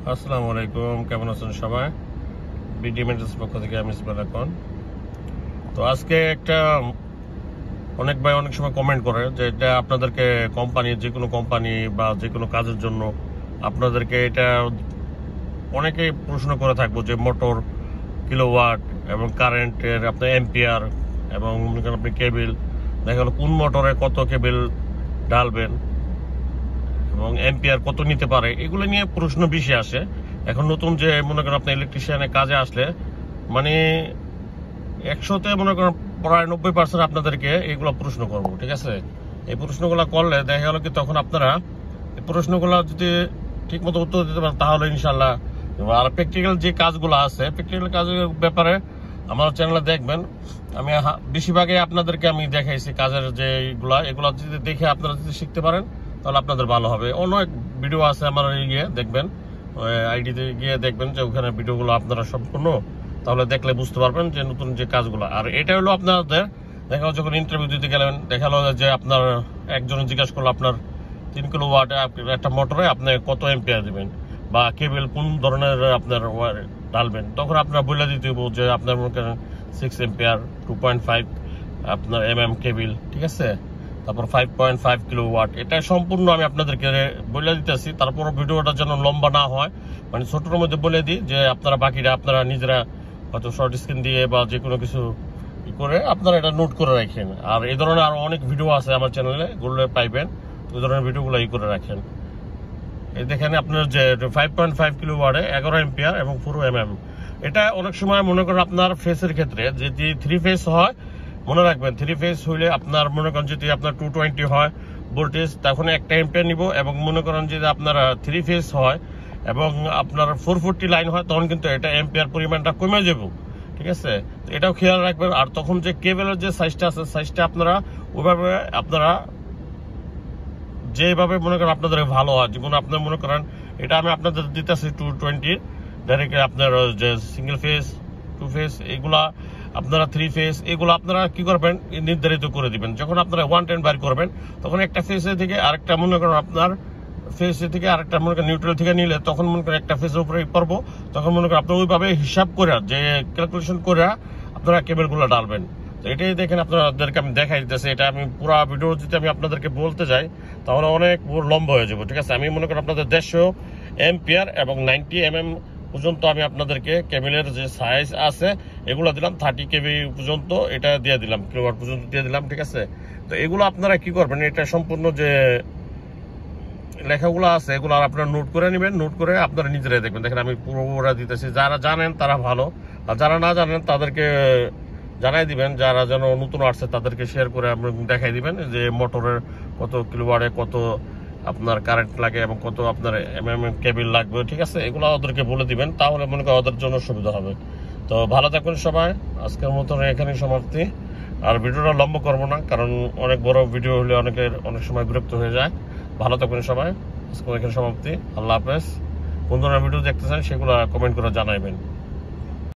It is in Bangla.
আসসালামু আলাইকুম, কেমন আছেন সবাই? বিডি মেন্টালস পক্ষ থেকে আমি এখন। তো আজকে একটা অনেক ভাই অনেক সময় কমেন্ট করে যে এটা আপনাদেরকে যে কোনো কোম্পানি বা যে কোনো কাজের জন্য আপনাদেরকে এটা অনেকেই প্রশ্ন করে থাকবো যে মোটর, কিলোওয়াট এবং কারেন্টের আপনার এম্পিয়ার এবং মনে করেন আপনি কেবিল দেখা গেল কোন মোটরে কত কেবিল ঢালবেন এবং এম্পিয়ার কত নিতে পারে, এগুলো নিয়ে প্রশ্ন বেশি আসে। এখন নতুন যে মনে করেন আপনি ইলেকট্রিশিয়ানের কাজে আসলে মানে 100তে মনে করেন প্রায় 90% আপনাদেরকে এগুলো প্রশ্ন করবো, ঠিক আছে? এই প্রশ্নগুলো করলে দেখা গেল কি তখন আপনারা এই প্রশ্নগুলো যদি ঠিক মতো উত্তর দিতে পারেন তাহলে ইনশাল্লাহ। আর প্র্যাকটিক্যাল যে কাজগুলো আছে, প্র্যাকটিক্যাল কাজের ব্যাপারে আমার চ্যানেলে দেখবেন আমি বেশিরভাগই আপনাদেরকে আমি দেখাইছি কাজের যে এগুলা যদি দেখে আপনারা যদি শিখতে পারেন তাহলে আপনাদের ভালো হবে। অনেক ভিডিও আছে আমার গিয়ে দেখবেন, আইডিতে গিয়ে দেখবেন যে ওখানে ভিডিওগুলো আপনারা সম্পূর্ণ তাহলে দেখলে বুঝতে পারবেন যে নতুন যে কাজগুলো। আর এটা হলো আপনাদের দেখা যখন ইন্টারভিউ দিতে গেলেন দেখা গেল যে আপনার একজনে জিজ্ঞাসা করলো আপনার 3 কিলোওয়াট একটা মোটরে আপনি কত এম্পিয়ার দিবেন বা কেবল কোন ধরনের আপনার ঢালবেন, তখন আপনার বলে দিতে হবে যে আপনার মনে করেন 6 এম্পিয়ার 2.5 আপনার কেবিল, ঠিক আছে? তারপর 5.5 কিলোওয়াট। এটা সম্পূর্ণ আমি আপনাদেরকে বলে দিতেছি, তারপর ভিডিওটা যেন লম্বা না হয়, মানে ছোটর মধ্যে বলে দিই যে আপনারা বাকিটা আপনারা নিজেরা হয়তো শর্ট স্ক্রিন দিয়ে বা যে কোনো কিছু করে আপনারা এটা নোট করে রাখেন। আর এই ধরনের আরো অনেক ভিডিও আছে আমার চ্যানেলে, গুলো পাইবেন, ওই ধরনের ভিডিওগুলো করে রাখেন। এই দেখেন আপনার যে 5.5 কিলোওয়াটে 11 এম্পিয়ার এবং 4 এটা অনেক সময় মনে করেন আপনার ফেসের ক্ষেত্রে যদি 3 ফেস হয়, মনে রাখবেন 3 ফেস হইলে আপনার মনে করেন যদি আপনার 220 হয় ভোল্টেজ তখন 1 এম্পিয়ার নিব, এবং মনে করেন যদি আপনার 3 ফেস হয় এবং আপনার 440 লাইন হয় তখন কিন্তু এটা এম্পিয়ার পরিমাণটা কমে যাবে, ঠিক আছে? তো এটাও খেয়াল রাখবেন। আর তখন যে কেবলের যে সাইজটা আছে সাইজটা আপনারা ওইভাবে আপনারা যেভাবে মনে করেন আপনাদের ভালো হয়, যেমন আপনার মনে করেন এটা আমি আপনাদের দিতেছি 220 ডাইরেক্ট আপনার যে সিঙ্গেল ফেস 2 ফেস এগুলা আপনারা 3 ফেস এগুলো আপনারা কি করবেন নির্ধারিত করে দিবেন। যখন আপনারা 110 বাইর করবেন তখন একটা ফেসে থেকে আরেকটা মনে করেন আপনার ফেসে থেকে আরেকটা মনে করেন নিউট্রাল থেকে নিলে তখন মনে করেন একটা ফেসের উপরে পড়বো, তখন মনে করেন আপনার ওইভাবে হিসাব করে যে ক্যালকুলেশন করে আপনারা কেবলগুলো ডালবেন। তো এটাই দেখেন আপনাদেরকে আমি দেখাই দিতেছি। এটা আমি পুরো ভিডিও যদি আমি আপনাদেরকে বলতে যাই তাহলে অনেক লম্বা হয়ে যাবে, ঠিক আছে? আমি মনে করেন আপনাদের 150 এম্পিয়ার এবং 90 পর্যন্ত আমি আপনাদেরকে কেবলের যে সাইজ আছে এগুলো দিলাম, 30 কেবি পর্যন্ত এটা দিয়ে দিলাম, কিলোওয়াট পর্যন্ত দিয়ে দিলাম, ঠিক আছে? তো এগুলো আপনারা কি করবেন, এটা সম্পূর্ণ যে লেখাগুলো আছে এগুলো আপনারা নোট করে নেবেন, নোট করে আপনারা নিজেরাই দেখবেন। দেখেন আমি পুরোটা দিতেছি, যারা জানেন তারা ভালো, আর যারা না জানেন তাদেরকে জানাই দিবেন, যারা যেন নতুন আসছে তাদেরকে শেয়ার করে দেখাই দিবেন যে মোটরের কত কিলোওয়াটে কত আপনার কারেন্ট লাগে এবং কত আপনার কেবল লাগবে, ঠিক আছে? এগুলো ওদেরকে বলে দিবেন, তাহলে মনে করেন ওদের জন্য সুবিধা হবে। তো ভালো থাকবেন সবাই, আজকের মতন এখানেই সমাপ্তি। আর ভিডিওটা লম্বা করবো না, কারণ অনেক বড় ভিডিও হলে অনেক সময় বিরক্ত হয়ে যায়। ভালো থাকবেন সবাই, আজকে এখানে সমাপ্তি। আল্লাহ হাফেজ। কোন ধরনের ভিডিও দেখতে চান সেগুলো কমেন্ট করে জানাইবেন।